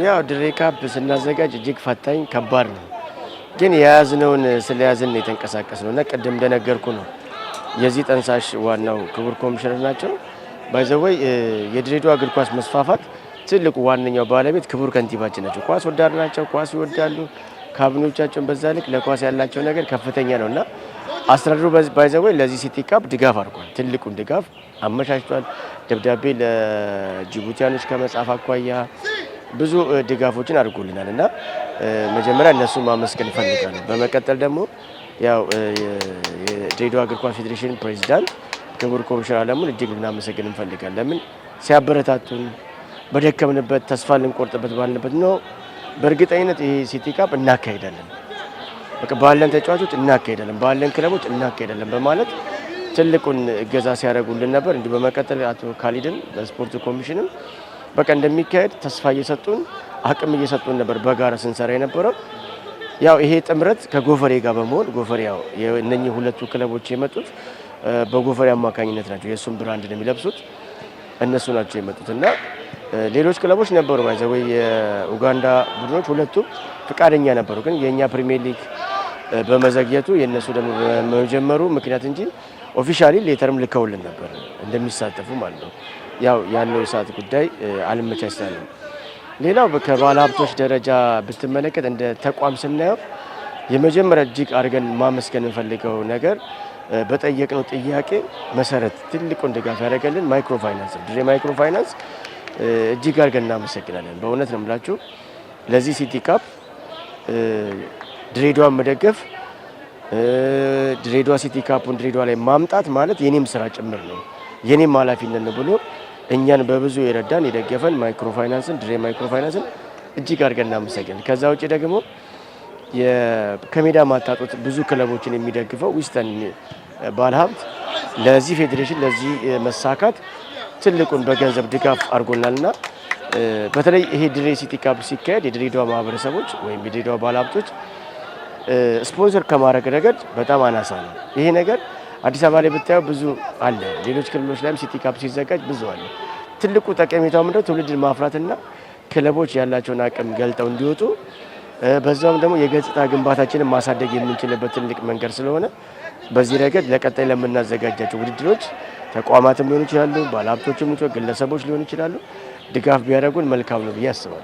ያው ድሬካፕ ስናዘጋጅ እጅግ ፈታኝ ከባድ ነው። ግን የያዝነውን ስለያዝን የተንቀሳቀስነው እና ቀደም እንደነገርኩ ነው የዚህ ጠንሳሽ ዋናው ክቡር ኮሚሽነር ናቸው። ባይዘወይ የድሬዳዋ እግር ኳስ መስፋፋት ትልቁ ዋነኛው ባለቤት ክቡር ከንቲባችን ናቸው። ኳስ ወዳድ ናቸው። ኳስ ይወዳሉ። ካቢኔዎቻቸውን በዛ ልክ ለኳስ ያላቸው ነገር ከፍተኛ ነውና አስተዳደሩ ባይዘወይ ለዚህ ሲቲ ካፕ ድጋፍ አድርጓል። ትልቁን ድጋፍ አመቻችቷል። ደብዳቤ ለጅቡቲያኖች ከመጻፍ አኳያ ብዙ ድጋፎችን አድርጎልናል እና መጀመሪያ እነሱ ማመስገን እፈልጋለሁ። በመቀጠል ደግሞ ያው የድሬዳዋ እግር ኳስ ፌዴሬሽን ፕሬዚዳንት ክቡር ኮሚሽነር አለሙን እጅግ ልናመሰግን እንፈልጋለን። ለምን ሲያበረታቱን በደከምንበት ተስፋ ልንቆርጥበት ባልንበት ነው በእርግጠኝነት ይሄ ሲቲ ካፕ እናካሄዳለን፣ በቃ ባለን ተጫዋቾች እናካሄዳለን፣ ባለን ክለቦች እናካሄዳለን በማለት ትልቁን እገዛ ሲያደርጉልን ነበር። እንዲሁ በመቀጠል አቶ ካሊድን በስፖርት ኮሚሽንም በቃ እንደሚካሄድ ተስፋ እየሰጡን አቅም እየሰጡን ነበር በጋራ ስንሰራ የነበረው። ያው ይሄ ጥምረት ከጎፈሬ ጋር በመሆን ጎፈሬ ያው እነኚህ ሁለቱ ክለቦች የመጡት በጎፈሬ አማካኝነት ናቸው። የሱን ብራንድ ነው የሚለብሱት እነሱ ናቸው የመጡት እና ሌሎች ክለቦች ነበሩ ባይዘው የኡጋንዳ ቡድኖች ሁለቱም ፍቃደኛ ነበሩ። ግን የኛ ፕሪሚየር ሊግ በመዘግየቱ የነሱ ደግሞ በመጀመሩ ምክንያት እንጂ ኦፊሻሊ ሌተርም ልከውልን ነበር እንደሚሳተፉ ማለት ነው። ያው ያለው የሰዓት ጉዳይ አልመቻችታለም። ሌላው ከባለ ሀብቶች ደረጃ ብትመለከት እንደ ተቋም ስናየው የመጀመሪያ እጅግ አድርገን ማመስገን እንፈልገው ነገር በጠየቅነው ጥያቄ መሰረት ትልቁን ድጋፍ ያደረገልን ማይክሮ ፋይናንስ ድሬ ማይክሮ ፋይናንስ እጅግ አድርገን እናመሰግናለን። በእውነት ነው የምላችሁ ለዚህ ሲቲ ካፕ ድሬዳዋን መደገፍ ድሬዳዋ ሲቲ ካፑን ድሬዳዋ ላይ ማምጣት ማለት የኔም ስራ ጭምር ነው የኔም ኃላፊነት ነው ብሎ እኛን በብዙ የረዳን የደገፈን ማይክሮ ፋይናንስን ድሬ ማይክሮ ፋይናንስን እጅግ አድርገን እናመሰግናለን። ከዛ ውጪ ደግሞ ከሜዳ ማታጡት ብዙ ክለቦችን የሚደግፈው ዊስተን ባለሀብት ለዚህ ፌዴሬሽን ለዚህ መሳካት ትልቁን በገንዘብ ድጋፍ አድርጎናልና በተለይ ይሄ ድሬ ሲቲ ካፕ ሲካሄድ የድሬዳዋ ማህበረሰቦች ወይም የድሬዳዋ ባለሀብቶች ስፖንሰር ከማድረግ ረገድ በጣም አናሳ ነው። ይሄ ነገር አዲስ አበባ ላይ ብታየው ብዙ አለ። ሌሎች ክልሎች ላይም ሲቲ ካፕ ሲዘጋጅ ብዙ አለ። ትልቁ ጠቀሜታው ምንድነው? ትውልድን ማፍራትና ክለቦች ያላቸውን አቅም ገልጠው እንዲወጡ በዛውም ደግሞ የገጽታ ግንባታችንን ማሳደግ የምንችልበት ትልቅ መንገድ ስለሆነ በዚህ ረገድ ለቀጣይ ለምናዘጋጃቸው ውድድሮች ተቋማትም ሊሆኑ ይችላሉ፣ ባለሀብቶችም ሊሆኑ ይችላሉ፣ ግለሰቦች ሊሆኑ ይችላሉ ድጋፍ ቢያደርጉን መልካም ነው ብዬ አስባለሁ።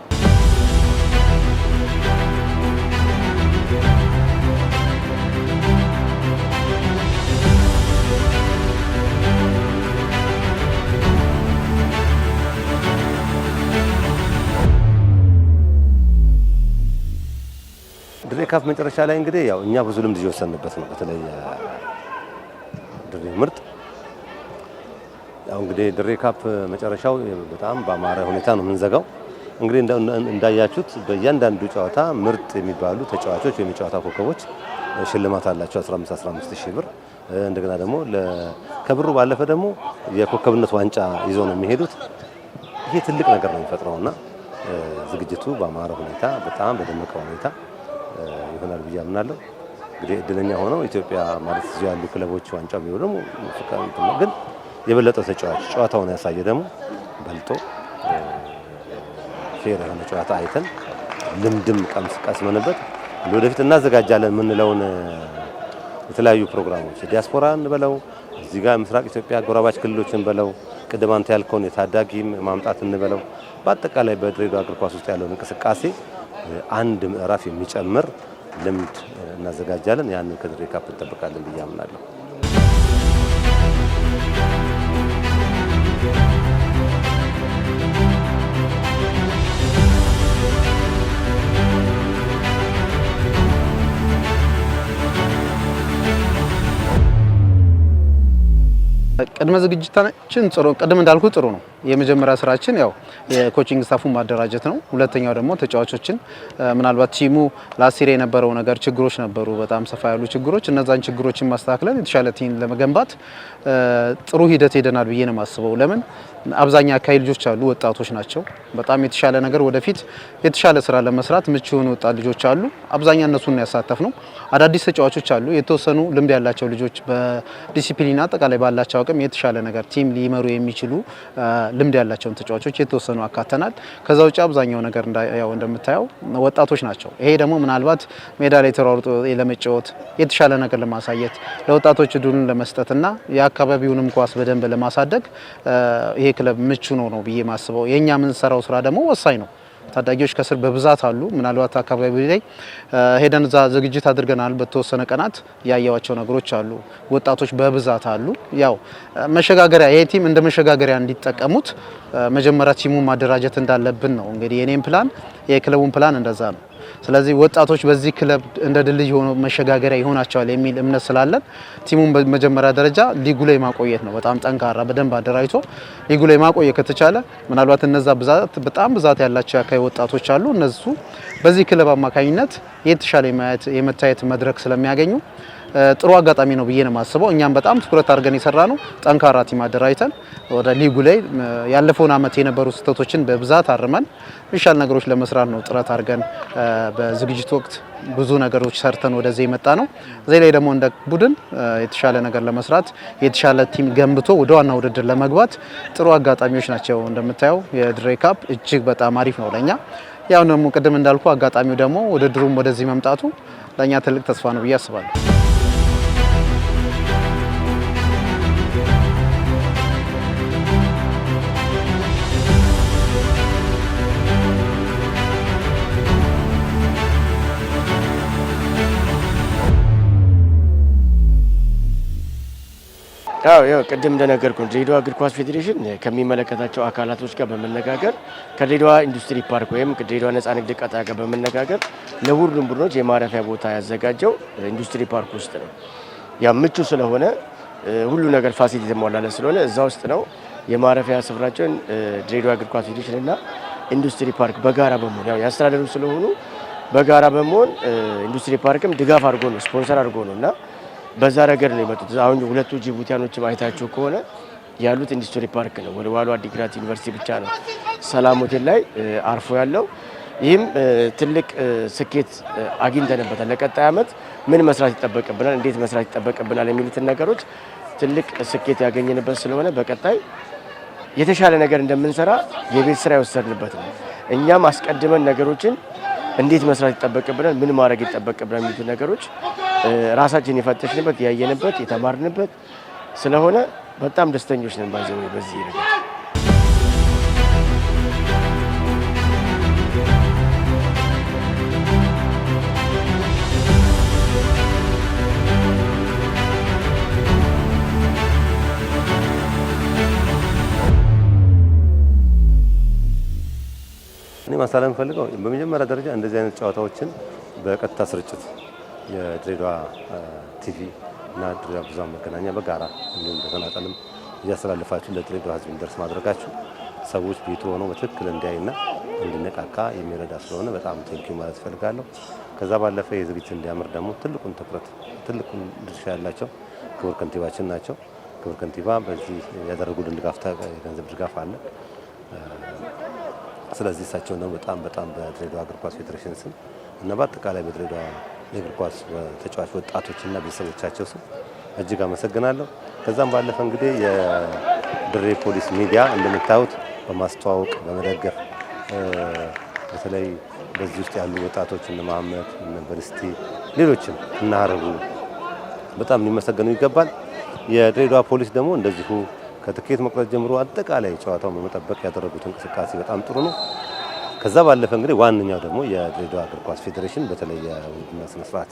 ድሬካፕ መጨረሻ ላይ እንግዲህ ያው እኛ ብዙ ልምድ እየወሰንበት ነው። በተለይ ድሬ ምርጥ ያው እንግዲህ ድሬካፕ መጨረሻው በጣም በአማረ ሁኔታ ነው የምንዘጋው። እንግዲህ እንዳያችሁት በእያንዳንዱ ጨዋታ ምርጥ የሚባሉ ተጫዋቾች ወይም የጨዋታ ኮከቦች ሽልማት አላቸው 15 ሺህ ብር። እንደገና ደግሞ ከብሩ ባለፈ ደግሞ የኮከብነት ዋንጫ ይዘው ነው የሚሄዱት። ይሄ ትልቅ ነገር ነው የሚፈጥረውና ዝግጅቱ በአማረ ሁኔታ በጣም በደመቀ ሁኔታ ይሆናል ብዬ አምናለሁ። እንግዲህ እድለኛ ሆነው ኢትዮጵያ ማለት እዚህ ያሉ ክለቦች ዋንጫ ቢሆኑ ደግሞ ግን የበለጠው ተጫዋች ጨዋታውን ያሳየ ደግሞ በልጦ ፌር የሆነ ጨዋታ አይተን ልምድም ቀስመንበት ወደፊት እናዘጋጃለን የምንለውን የተለያዩ ፕሮግራሞች ዲያስፖራ እንበለው እዚህ ጋር ምስራቅ ኢትዮጵያ ጎራባች ክልሎችን በለው ቅድም አንተ ያልከውን የታዳጊም ማምጣት እንበለው በአጠቃላይ በድሬዳዋ እግር ኳስ ውስጥ ያለውን እንቅስቃሴ አንድ ምዕራፍ የሚጨምር ልምድ እናዘጋጃለን። ያንን ከድሬካፕ እንጠብቃለን ብዬ አምናለሁ። ቅድመ ዝግጅታችን ጥሩ ቅድም እንዳልኩ ጥሩ ነው። የመጀመሪያ ስራችን ያው የኮቺንግ ስታፉን ማደራጀት ነው። ሁለተኛው ደግሞ ተጫዋቾችን ምናልባት ቲሙ ላስት ይር የነበረው ነገር ችግሮች ነበሩ፣ በጣም ሰፋ ያሉ ችግሮች። እነዛን ችግሮችን ማስተካከለን የተሻለ ቲም ለመገንባት ጥሩ ሂደት ሄደናል ብዬ ነው የማስበው። ለምን አብዛኛ አካባቢ ልጆች አሉ፣ ወጣቶች ናቸው። በጣም የተሻለ ነገር ወደፊት የተሻለ ስራ ለመስራት ምቹ የሆኑ ወጣት ልጆች አሉ። አብዛኛ እነሱን ያሳተፍ ነው። አዳዲስ ተጫዋቾች አሉ፣ የተወሰኑ ልምድ ያላቸው ልጆች በዲሲፕሊን አጠቃላይ ባላቸው አቅም የተሻለ ነገር ቲም ሊመሩ የሚችሉ ልምድ ያላቸውን ተጫዋቾች የተወሰኑ አካተናል። ከዛ ውጭ አብዛኛው ነገር ያው እንደምታየው ወጣቶች ናቸው። ይሄ ደግሞ ምናልባት ሜዳ ላይ ተሯሩጦ ለመጫወት የተሻለ ነገር ለማሳየት ለወጣቶች እድሉን ለመስጠትና የአካባቢውንም ኳስ በደንብ ለማሳደግ ይሄ ክለብ ምቹ ነው ብዬ ማስበው። የኛ የምንሰራው ስራ ደግሞ ወሳኝ ነው። ታዳጊዎች ከስር በብዛት አሉ። ምናልባት አካባቢ ላይ ሄደን እዛ ዝግጅት አድርገናል። በተወሰነ ቀናት ያያዋቸው ነገሮች አሉ። ወጣቶች በብዛት አሉ። ያው መሸጋገሪያ ይሄ ቲም እንደ መሸጋገሪያ እንዲጠቀሙት መጀመሪያ ቲሙን ማደራጀት እንዳለብን ነው። እንግዲህ የኔም ፕላን የክለቡን ፕላን እንደዛ ነው። ስለዚህ ወጣቶች በዚህ ክለብ እንደ ድልድይ ሆኖ መሸጋገሪያ ይሆናቸዋል የሚል እምነት ስላለን ቲሙን በመጀመሪያ ደረጃ ሊጉ ላይ ማቆየት ነው። በጣም ጠንካራ በደንብ አደራጅቶ ሊጉ ላይ ማቆየት ከተቻለ ምናልባት እነዛ በጣም ብዛት ያላቸው የአካባቢ ወጣቶች አሉ። እነሱ በዚህ ክለብ አማካኝነት የተሻለ የመታየት መድረክ ስለሚያገኙ ጥሩ አጋጣሚ ነው ብዬ ነው የማስበው። እኛም በጣም ትኩረት አድርገን የሰራ ነው ጠንካራ ቲም አደራጅተን ወደ ሊጉ ላይ ያለፈውን አመት የነበሩ ስህተቶችን በብዛት አርመን ሚሻል ነገሮች ለመስራት ነው ጥረት አድርገን በዝግጅት ወቅት ብዙ ነገሮች ሰርተን ወደዚህ የመጣ ነው። እዚህ ላይ ደግሞ እንደ ቡድን የተሻለ ነገር ለመስራት የተሻለ ቲም ገንብቶ ወደ ዋና ውድድር ለመግባት ጥሩ አጋጣሚዎች ናቸው። እንደምታየው የድሬ ካፕ እጅግ በጣም አሪፍ ነው ለኛ። ያው ደግሞ ቅድም እንዳልኩ አጋጣሚው ደግሞ ውድድሩም ወደዚህ መምጣቱ ለኛ ትልቅ ተስፋ ነው ብዬ አስባለሁ። ያው ቅድም እንደነገርኩ ድሬዳዋ እግር ኳስ ፌዴሬሽን ከሚመለከታቸው አካላቶች ጋር በመነጋገር ከድሬዳዋ ኢንዱስትሪ ፓርክ ወይም ከድሬዳዋ ነፃ ንግድ ቀጠና ጋር በመነጋገር ለሁሉም ቡድኖች የማረፊያ ቦታ ያዘጋጀው ኢንዱስትሪ ፓርክ ውስጥ ነው። ያ ምቹ ስለሆነ ሁሉ ነገር ፋሲሊቲ የተሟላለት ስለሆነ እዛ ውስጥ ነው የማረፊያ ስፍራቸውን ድሬዳዋ እግር ኳስ ፌዴሬሽን እና ኢንዱስትሪ ፓርክ በጋራ በመሆን ያው ያስተዳደሩ ስለሆኑ በጋራ በመሆን ኢንዱስትሪ ፓርክም ድጋፍ አድርጎ ነው ስፖንሰር አድርጎ ነው እና በዛ ረገድ ነው የመጡት። አሁን ሁለቱ ጅቡቲያኖችም አይታችሁ ከሆነ ያሉት ኢንዱስትሪ ፓርክ ነው። ወልዋሎ አዲግራት ዩኒቨርሲቲ ብቻ ነው ሰላም ሆቴል ላይ አርፎ ያለው። ይህም ትልቅ ስኬት አግኝተንበታል። ለቀጣይ ዓመት ምን መስራት ይጠበቅብናል፣ እንዴት መስራት ይጠበቅብናል የሚሉትን ነገሮች ትልቅ ስኬት ያገኘንበት ስለሆነ በቀጣይ የተሻለ ነገር እንደምንሰራ የቤት ስራ የወሰድንበት ነው። እኛም አስቀድመን ነገሮችን እንዴት መስራት ይጠበቅብናል፣ ምን ማድረግ ይጠበቅብናል የሚሉት ነገሮች ራሳችን የፈተሽንበት ያየንበት የተማርንበት ስለሆነ በጣም ደስተኞች ነን በዚህ ነገር። እኔ ማሳለም ፈልገው በመጀመሪያ ደረጃ እንደዚህ አይነት ጨዋታዎችን በቀጥታ ስርጭት የድሬዳዋ ቲቪ እና ድሬዳዋ ብዙኃን መገናኛ በጋራ እንዲሁም በተናጠልም እያስተላለፋችሁ ለድሬዳዋ ሕዝብ እንዲደርስ ማድረጋችሁ ሰዎች ቤቱ ሆነው በትክክል እንዲያይና እንዲነቃቃ የሚረዳ ስለሆነ በጣም ቴንኪው ማለት እፈልጋለሁ። ከዛ ባለፈ የዝግጅት እንዲያምር ደግሞ ትልቁን ድርሻ ያላቸው ክቡር ከንቲባችን ናቸው። ክቡር ከንቲባ በዚህ ያደረጉልን የገንዘብ ድጋፍ አለ። ስለዚህ እሳቸው ደግሞ በጣም በድሬዳዋ እግር ኳስ ፌዴሬሽን ስም እና በአጠቃላይ በድሬዳዋ የእግር ኳስ ተጫዋች ወጣቶችና ቤተሰቦቻቸው ስም እጅግ አመሰግናለሁ። ከዛም ባለፈ እንግዲህ የድሬ ፖሊስ ሚዲያ እንደምታዩት በማስተዋወቅ በመደገፍ በተለይ በዚህ ውስጥ ያሉ ወጣቶች እነ መሐመድ እነ በርስቲ ሌሎችም እና ሀረጉ በጣም ሊመሰገኑ ይገባል። የድሬዳዋ ፖሊስ ደግሞ እንደዚሁ ከትኬት መቁረጥ ጀምሮ አጠቃላይ ጨዋታውን በመጠበቅ ያደረጉት እንቅስቃሴ በጣም ጥሩ ነው። ከዛ ባለፈ እንግዲህ ዋነኛው ደግሞ የድሬዳዋ እግር ኳስ ፌዴሬሽን በተለይ የውድድር ስነ ስርዓት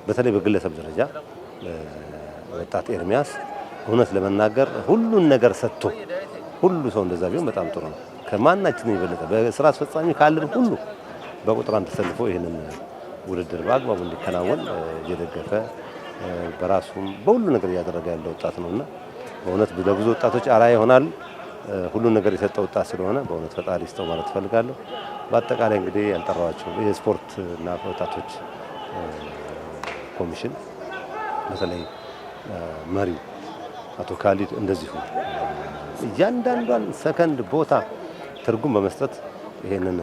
በተለይ በግለሰብ ደረጃ ወጣት ኤርሚያስ እውነት ለመናገር ሁሉን ነገር ሰጥቶ ሁሉ ሰው እንደዛ ቢሆን በጣም ጥሩ ነው። ከማናችንም የበለጠ በስራ አስፈጻሚ ካለን ሁሉ በቁጥር አንድ ተሰልፎ ይህንን ውድድር በአግባቡ እንዲከናወን እየደገፈ በራሱም በሁሉ ነገር እያደረገ ያለ ወጣት ነውና በእውነት ለብዙ ወጣቶች አርአያ ይሆናል። ሁሉን ነገር የሰጠ ወጣት ስለሆነ በእውነት ፈጣሪ ይስጠው ማለት ፈልጋለሁ። በአጠቃላይ እንግዲህ ያልጠራዋቸው የስፖርት እና ወጣቶች ኮሚሽን በተለይ መሪ አቶ ካሊድ እንደዚሁ እያንዳንዷን ሰከንድ ቦታ ትርጉም በመስጠት ይሄንን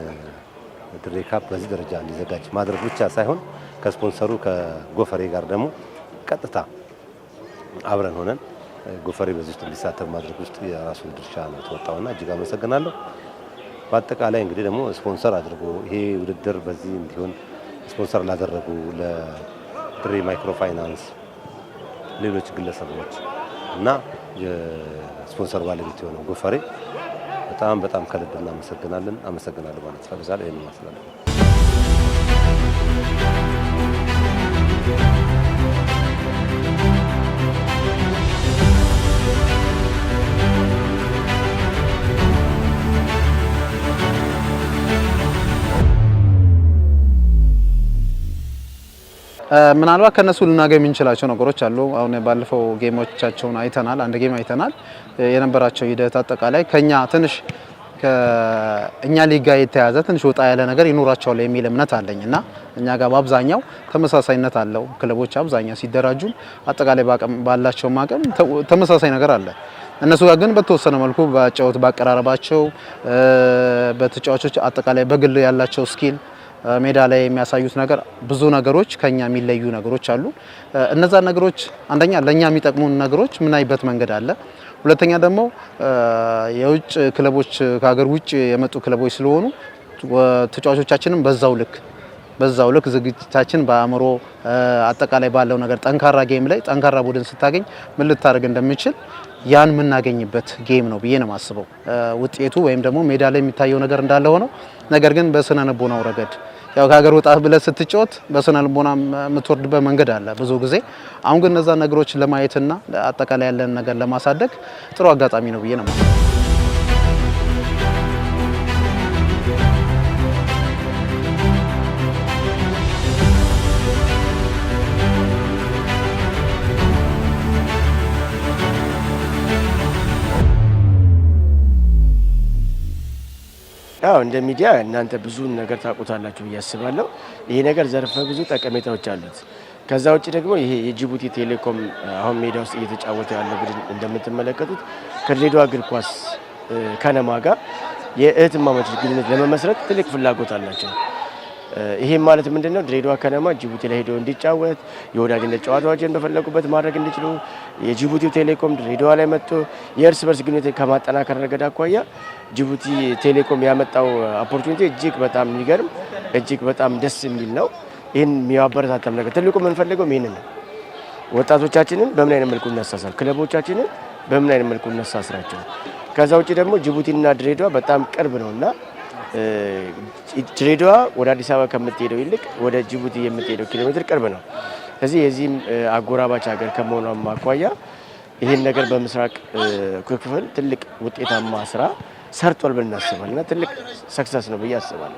ድሬ ካፕ በዚህ ደረጃ እንዲዘጋጅ ማድረግ ብቻ ሳይሆን ከስፖንሰሩ ከጎፈሬ ጋር ደግሞ ቀጥታ አብረን ሆነን ጎፈሬ በዚህ ውስጥ እንዲሳተፍ ማድረግ ውስጥ የራሱን ድርሻ ነው የተወጣውና እጅግ አመሰግናለሁ። በአጠቃላይ እንግዲህ ደግሞ ስፖንሰር አድርጎ ይሄ ውድድር በዚህ እንዲሆን ስፖንሰር ላደረጉ ለድሬ ማይክሮ ፋይናንስ፣ ሌሎች ግለሰቦች እና የስፖንሰር ባለቤት የሆነው ጎፈሬ በጣም ከልብ እናመሰግናለን። አመሰግናለሁ ማለት ፈልጋለሁ። ይሄን ይመስላል። ምናልባት ከነሱ ልናገኝ የምንችላቸው ነገሮች አሉ። አሁን ባለፈው ጌሞቻቸውን አይተናል። አንድ ጌም አይተናል። የነበራቸው ሂደት አጠቃላይ ከኛ ትንሽ ከእኛ ሊጋ የተያዘ ትንሽ ወጣ ያለ ነገር ይኖራቸዋል የሚል እምነት አለኝ እና እኛ ጋር በአብዛኛው ተመሳሳይነት አለው። ክለቦች አብዛኛው ሲደራጁ አጠቃላይ ባላቸው አቅም ተመሳሳይ ነገር አለ። እነሱ ጋር ግን በተወሰነ መልኩ በጨዋታ ባቀራረባቸው በተጫዋቾች አጠቃላይ በግል ያላቸው ስኪል ሜዳ ላይ የሚያሳዩት ነገር ብዙ ነገሮች ከኛ የሚለዩ ነገሮች አሉ። እነዛ ነገሮች አንደኛ ለኛ የሚጠቅሙን ነገሮች ምናይበት መንገድ አለ። ሁለተኛ ደግሞ የውጭ ክለቦች ከሀገር ውጭ የመጡ ክለቦች ስለሆኑ ተጫዋቾቻችንም በዛው ልክ ዝግጅታችን በአእምሮ አጠቃላይ ባለው ነገር ጠንካራ ጌም ላይ ጠንካራ ቡድን ስታገኝ ምን ልታደርግ እንደምችል ያን የምናገኝበት ጌም ነው ብዬ ነው የማስበው። ውጤቱ ወይም ደግሞ ሜዳ ላይ የሚታየው ነገር እንዳለ ሆነው ነገር ግን በስነ ልቦናው ረገድ ያው ከሀገር ወጣ ብለህ ስትጫወት በስነ ልቦና የምትወርድበት መንገድ አለ ብዙ ጊዜ። አሁን ግን እነዛ ነገሮች ለማየትና አጠቃላይ ያለን ነገር ለማሳደግ ጥሩ አጋጣሚ ነው ብዬ ነው የማስበው። ያው እንደ ሚዲያ እናንተ ብዙ ነገር ታውቁታላችሁ ብዬ አስባለሁ። ይሄ ነገር ዘርፈ ብዙ ጠቀሜታዎች አሉት። ከዛ ውጭ ደግሞ ይሄ የጅቡቲ ቴሌኮም አሁን ሜዳ ውስጥ እየተጫወተ ያለው ቡድን እንደምትመለከቱት ከድሬዳዋ እግር ኳስ ከነማ ጋር የእህትማማቾች ግንኙነት ለመመስረት ትልቅ ፍላጎት አላቸው። ይሄም ማለት ምንድነው? ድሬዳዋ ከነማ ጅቡቲ ላይ ሄዶ እንዲጫወት የወዳጅነት ጨዋታዎችን በፈለጉበት ማድረግ እንዲችሉ የጅቡቲው ቴሌኮም ድሬዳዋ ላይ መጥቶ የእርስ በርስ ግንኙነት ከማጠናከር ረገድ አኳያ ጅቡቲ ቴሌኮም ያመጣው ኦፖርቹኒቲ እጅግ በጣም የሚገርም እጅግ በጣም ደስ የሚል ነው። ይህን የሚያበረታታም ነገር ትልቁ የምንፈልገው ይህንን ነው። ወጣቶቻችንን በምን አይነት መልኩ እናሳሳል፣ ክለቦቻችንን በምን አይነት መልኩ እናሳስራቸው። ከዛ ውጭ ደግሞ ጅቡቲና ድሬዳዋ በጣም ቅርብ ነውና ድሬዳዋ ወደ አዲስ አበባ ከምትሄደው ይልቅ ወደ ጅቡቲ የምትሄደው ኪሎ ሜትር ቅርብ ነው። ስለዚህ የዚህም አጎራባች ሀገር ከመሆኗም አኳያ ይህን ነገር በምስራቅ ክፍል ትልቅ ውጤታማ ስራ ሰርቷል ብለን እናስባለን እና ትልቅ ሰክሰስ ነው ብዬ አስባለሁ።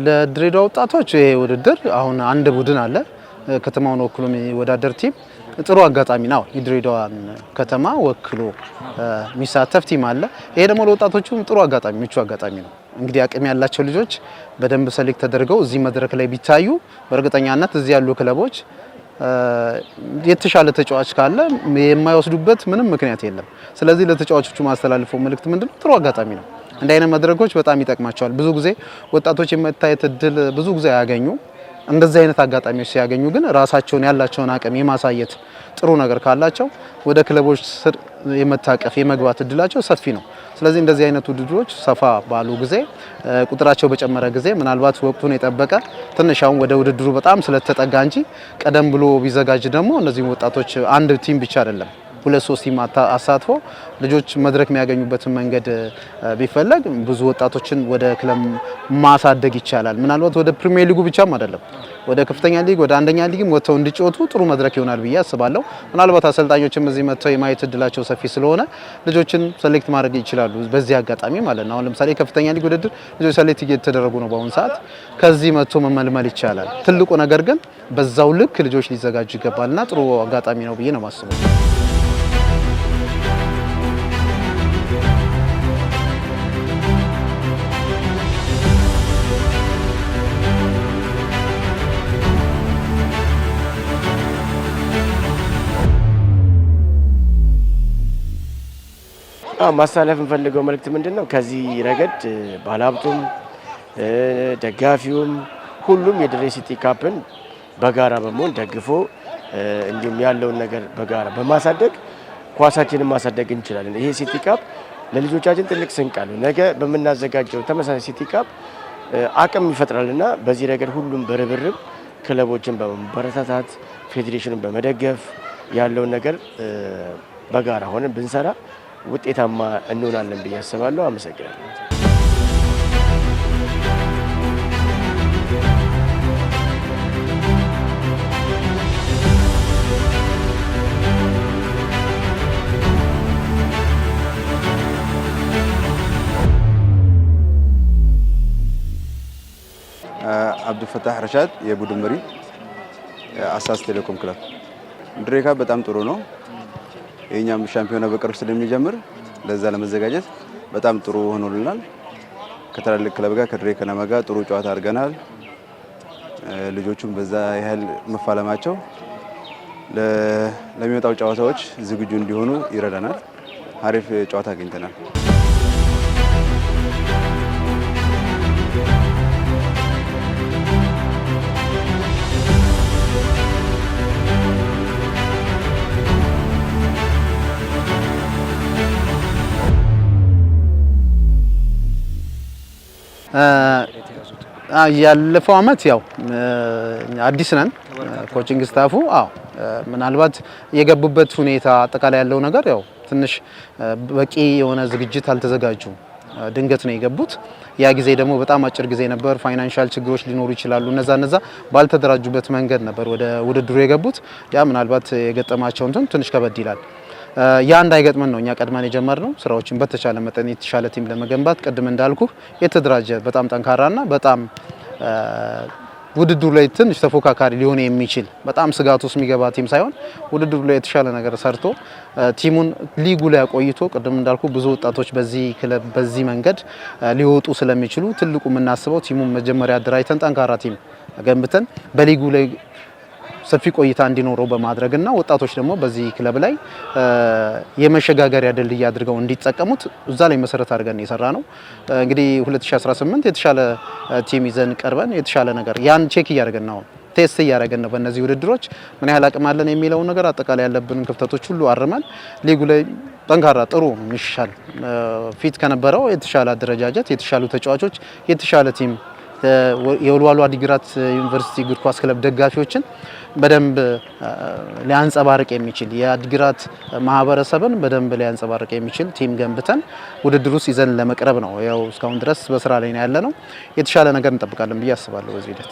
ለድሬዳዋ ወጣቶች ይሄ ውድድር አሁን አንድ ቡድን አለ ከተማውን ወክሎ የሚወዳደር ቲም ጥሩ አጋጣሚ ነው። የድሬዳዋን ከተማ ወክሎ የሚሳተፍ ቲም አለ። ይሄ ደግሞ ለወጣቶቹ ጥሩ አጋጣሚ ምቹ አጋጣሚ ነው። እንግዲህ አቅም ያላቸው ልጆች በደንብ ሰሌክት ተደርገው እዚህ መድረክ ላይ ቢታዩ በእርግጠኛነት እዚህ ያሉ ክለቦች የተሻለ ተጫዋች ካለ የማይወስዱበት ምንም ምክንያት የለም። ስለዚህ ለተጫዋቾቹ ማስተላልፈው መልእክት ምንድነው? ጥሩ አጋጣሚ ነው። እንደ አይነት መድረኮች በጣም ይጠቅማቸዋል። ብዙ ጊዜ ወጣቶች የመታየት እድል ብዙ ጊዜ ያገኙ እንደዚህ አይነት አጋጣሚዎች ሲያገኙ ግን ራሳቸውን ያላቸውን አቅም የማሳየት ጥሩ ነገር ካላቸው ወደ ክለቦች ስር የመታቀፍ የመግባት እድላቸው ሰፊ ነው። ስለዚህ እንደዚህ አይነት ውድድሮች ሰፋ ባሉ ጊዜ ቁጥራቸው በጨመረ ጊዜ ምናልባት ወቅቱን የጠበቀ ትንሽ አሁን ወደ ውድድሩ በጣም ስለተጠጋ እንጂ ቀደም ብሎ ቢዘጋጅ ደግሞ እነዚህ ወጣቶች አንድ ቲም ብቻ አይደለም ሁለት ሶስት ቲም አሳትፎ ልጆች መድረክ የሚያገኙበትን መንገድ ቢፈለግ ብዙ ወጣቶችን ወደ ክለብ ማሳደግ ይቻላል። ምናልባት ወደ ፕሪሚየር ሊጉ ብቻም አይደለም ወደ ከፍተኛ ሊግ ወደ አንደኛ ሊግም ወጥተው እንዲጫወቱ ጥሩ መድረክ ይሆናል ብዬ አስባለሁ። ምናልባት አሰልጣኞችም እዚህ መጥተው የማየት እድላቸው ሰፊ ስለሆነ ልጆችን ሴሌክት ማድረግ ይችላሉ በዚህ አጋጣሚ ማለት ነው። አሁን ለምሳሌ ከፍተኛ ሊግ ውድድር ልጆች ሴሌክት እየተደረጉ ነው በአሁኑ ሰዓት። ከዚህ መጥቶ መመልመል ይቻላል። ትልቁ ነገር ግን በዛው ልክ ልጆች ሊዘጋጁ ይገባልና ጥሩ አጋጣሚ ነው ብዬ ነው የማስበው። ማስተላለፍ እንፈልገው መልእክት ምንድነው? ከዚህ ረገድ ባለሀብቱም ደጋፊውም ሁሉም የድሬ ሲቲ ካፕን በጋራ በመሆን ደግፎ እንዲሁም ያለውን ነገር በጋራ በማሳደግ ኳሳችንን ማሳደግ እንችላለን። ይሄ ሲቲ ካፕ ለልጆቻችን ትልቅ ስንቅ አለው። ነገ በምናዘጋጀው ተመሳሳይ ሲቲ ካፕ አቅም ይፈጥራልና በዚህ ረገድ ሁሉም በርብርብ ክለቦችን በማበረታታት ፌዴሬሽኑን በመደገፍ ያለውን ነገር በጋራ ሆነን ብንሰራ ውጤታማ እንሆናለን ብዬ አስባለሁ። አመሰግናለሁ። አብዱልፈታህ ረሻድ የቡድን መሪ አሳስ ቴሌኮም ክለብ። ድሬ ካፕ በጣም ጥሩ ነው። የኛም ሻምፒዮና በቅርብ ስለሚጀምር ለዛ ለመዘጋጀት በጣም ጥሩ ሆኖልናል። ከትላልቅ ክለብ ጋር ከድሬ ከነማ ጋር ጥሩ ጨዋታ አድርገናል። ልጆቹም በዛ ያህል መፋለማቸው ለሚመጣው ጨዋታዎች ዝግጁ እንዲሆኑ ይረዳናል። አሪፍ ጨዋታ አግኝተናል። ያለፈው አመት ያው አዲስ ነን ኮቺንግ ስታፉ ምናልባት የገቡበት ሁኔታ አጠቃላይ ያለው ነገር ያው ትንሽ በቂ የሆነ ዝግጅት አልተዘጋጁም። ድንገት ነው የገቡት። ያ ጊዜ ደግሞ በጣም አጭር ጊዜ ነበር። ፋይናንሻል ችግሮች ሊኖሩ ይችላሉ። እነዛ ባልተደራጁበት መንገድ ነበር ወደ ውድድሩ የገቡት። ያ ምናልባት የገጠማቸው ትንሽ ከበድ ይላል። ያ እንዳይገጥመን ነው እኛ ቀድመን የጀመርነው ስራዎችን በተቻለ መጠን የተሻለ ቲም ለመገንባት ቅድም እንዳልኩ የተደራጀ በጣም ጠንካራና በጣም ውድድሩ ላይ ትንሽ ተፎካካሪ ሊሆን የሚችል በጣም ስጋት ውስጥ የሚገባ ቲም ሳይሆን ውድድሩ ላይ የተሻለ ነገር ሰርቶ ቲሙን ሊጉ ላይ አቆይቶ ቅድም እንዳልኩ ብዙ ወጣቶች በዚህ ክለብ በዚህ መንገድ ሊወጡ ስለሚችሉ ትልቁ የምናስበው ቲሙን መጀመሪያ አደራጅተን ጠንካራ ቲም ገንብተን በሊጉ ላይ ሰፊ ቆይታ እንዲኖረው በማድረግና ወጣቶች ደግሞ በዚህ ክለብ ላይ የመሸጋገሪያ ድልድይ አድርገው እንዲጠቀሙት እዛ ላይ መሰረት አድርገን የሰራ ነው። እንግዲህ 2018 የተሻለ ቲም ይዘን ቀርበን የተሻለ ነገር ያን ቼክ እያደረግን ነው፣ ቴስት እያደረግን ነው። በእነዚህ ውድድሮች ምን ያህል አቅም አለን የሚለው ነገር አጠቃላይ ያለብንን ክፍተቶች ሁሉ አርመን ሊጉ ላይ ጠንካራ ጥሩ ሚሻል ፊት ከነበረው የተሻለ አደረጃጀት፣ የተሻሉ ተጫዋቾች፣ የተሻለ ቲም የወልዋሎ አዲግራት ዩኒቨርሲቲ እግር ኳስ ክለብ ደጋፊዎችን በደንብ ሊያንጸባርቅ የሚችል የአዲግራት ማህበረሰብን በደንብ ሊያንጸባርቅ የሚችል ቲም ገንብተን ውድድሩ ይዘን ለመቅረብ ነው። ያው እስካሁን ድረስ በስራ ላይ ነው ያለነው። የተሻለ ነገር እንጠብቃለን ብዬ አስባለሁ በዚህ ሂደት።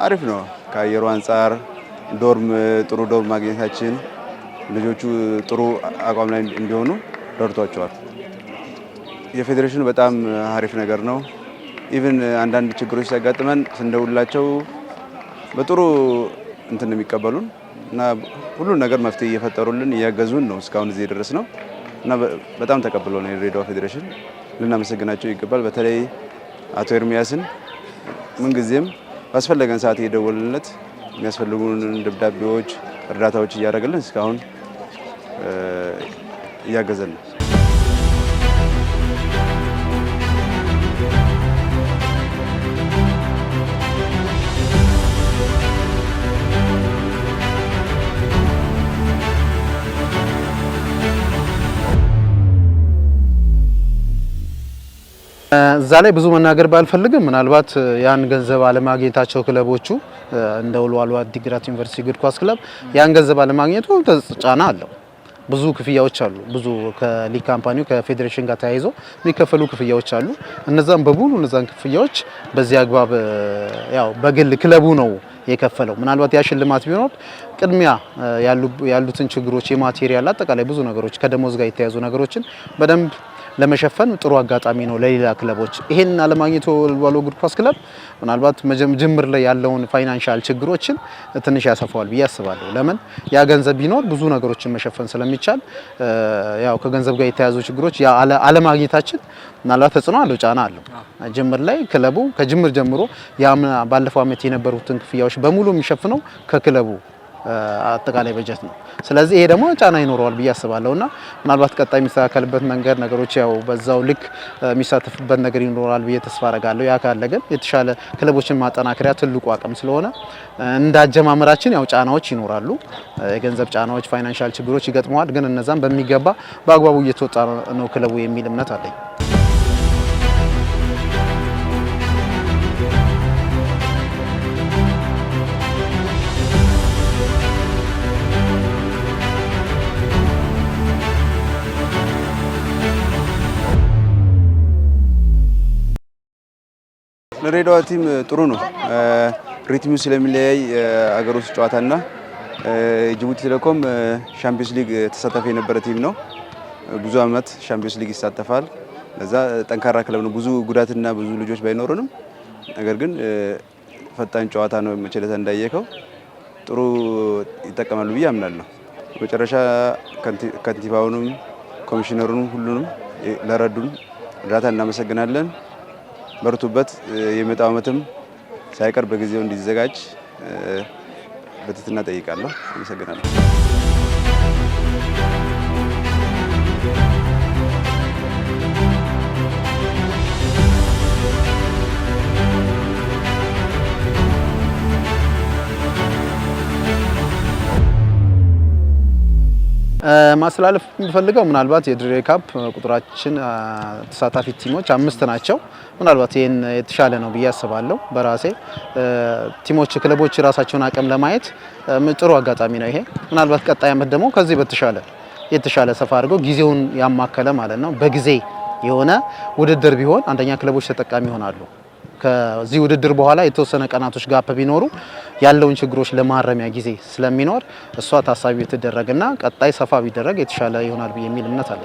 አሪፍ ነው። ከአየሩ አንጻር ዶርም ጥሩ ዶርም ማግኘታችን ልጆቹ ጥሩ አቋም ላይ እንዲሆኑ ረድቷቸዋል። የፌዴሬሽኑ በጣም አሪፍ ነገር ነው። ኢቭን አንዳንድ ችግሮች ሲያጋጥመን ስንደውላቸው በጥሩ እንትን የሚቀበሉን እና ሁሉን ነገር መፍትሄ እየፈጠሩልን እያገዙን ነው እስካሁን እዚህ ድረስ ነው እና በጣም ተቀብሎ ነው የድሬዳዋ ፌዴሬሽን ልናመሰግናቸው ይገባል። በተለይ አቶ ኤርሚያስን ምንጊዜም ባስፈለገን ሰዓት እየደወልንለት የሚያስፈልጉን ደብዳቤዎች፣ እርዳታዎች እያደረገልን እስካሁን እያገዘን ነው። እዛ ላይ ብዙ መናገር ባልፈልግም ምናልባት ያን ገንዘብ አለማግኘታቸው ክለቦቹ እንደ ወልዋሎ አዲግራት ዩኒቨርሲቲ እግር ኳስ ክለብ ያን ገንዘብ አለማግኘቱ ጫና አለው። ብዙ ክፍያዎች አሉ። ብዙ ከሊግ ካምፓኒው ከፌዴሬሽን ጋር ተያይዞ የሚከፈሉ ክፍያዎች አሉ። እነዛን ክፍያዎች በዚህ አግባብ ያው በግል ክለቡ ነው የከፈለው። ምናልባት ያ ሽልማት ቢኖር ቅድሚያ ያሉትን ችግሮች የማቴሪያል አጠቃላይ ብዙ ነገሮች ከደሞዝ ጋር የተያዙ ነገሮችን በደንብ ለመሸፈን ጥሩ አጋጣሚ ነው ለሌላ ክለቦች። ይሄን አለማግኘቱ ወልዋሎ እግር ኳስ ክለብ ምናልባት ጅምር ላይ ያለውን ፋይናንሻል ችግሮችን ትንሽ ያሰፋዋል ብዬ አስባለሁ። ለምን ያ ገንዘብ ቢኖር ብዙ ነገሮችን መሸፈን ስለሚቻል ያው ከገንዘብ ጋር የተያዙ ችግሮች ያ አለማግኘታችን ምናልባት ተጽዕኖ አለው፣ ጫና አለው። ጅምር ላይ ክለቡ ከጅምር ጀምሮ ባለፈው ዓመት የነበሩትን ክፍያዎች በሙሉ የሚሸፍነው ከክለቡ አጠቃላይ በጀት ነው። ስለዚህ ይሄ ደግሞ ጫና ይኖረዋል ብዬ አስባለሁና ምናልባት ቀጣይ የሚስተካከልበት መንገድ ነገሮች ያው በዛው ልክ የሚሳተፍበት ነገር ይኖራል ብዬ ተስፋ አደርጋለሁ። ያ ካለ ግን የተሻለ ክለቦችን ማጠናከሪያ ትልቁ አቅም ስለሆነ እንዳጀማመራችን ያው ጫናዎች ይኖራሉ። የገንዘብ ጫናዎች፣ ፋይናንሻል ችግሮች ይገጥመዋል። ግን እነዛም በሚገባ በአግባቡ እየተወጣ ነው ክለቡ የሚል እምነት አለኝ። ለሬዳዋ ቲም ጥሩ ነው። ሪትሙ ስለሚለያይ አገር ውስጥ ጨዋታና ጅቡቲ ቴሌኮም ሻምፒዮንስ ሊግ ተሳታፊ የነበረ ቲም ነው። ብዙ አመት ሻምፒዮንስ ሊግ ይሳተፋል። ለዛ ጠንካራ ክለብ ነው። ብዙ ጉዳትና ብዙ ልጆች ባይኖሩንም ነገር ግን ፈጣን ጨዋታ ነው። መቸለታ እንዳየከው ጥሩ ይጠቀማሉ ብዬ አምናለሁ። መጨረሻ ከንቲባውንም ኮሚሽነሩንም ሁሉንም ለረዱን እርዳታ እናመሰግናለን። በርቱበት። የመጣው አመትም ሳይቀር በጊዜው እንዲዘጋጅ በትህትና ጠይቃለሁ። አመሰግናለሁ። ማስተላለፍ የምፈልገው ምናልባት የድሬ ካፕ ቁጥራችን ተሳታፊ ቲሞች 5 ናቸው። ምናልባት ይሄን የተሻለ ነው ብዬ አስባለሁ። በራሴ ቲሞች ክለቦች ራሳቸውን አቅም ለማየት ጥሩ አጋጣሚ ነው ይሄ። ምናልባት ቀጣይ አመት ደግሞ ከዚህ የተሻለ ሰፋ አድርገው ጊዜውን ያማከለ ማለት ነው በጊዜ የሆነ ውድድር ቢሆን አንደኛ ክለቦች ተጠቃሚ ይሆናሉ። ከዚህ ውድድር በኋላ የተወሰነ ቀናቶች ጋፕ ቢኖሩ ያለውን ችግሮች ለማረሚያ ጊዜ ስለሚኖር እሷ ታሳቢ የተደረገና ቀጣይ ሰፋ ቢደረግ የተሻለ ይሆናል የሚል እምነት አለ።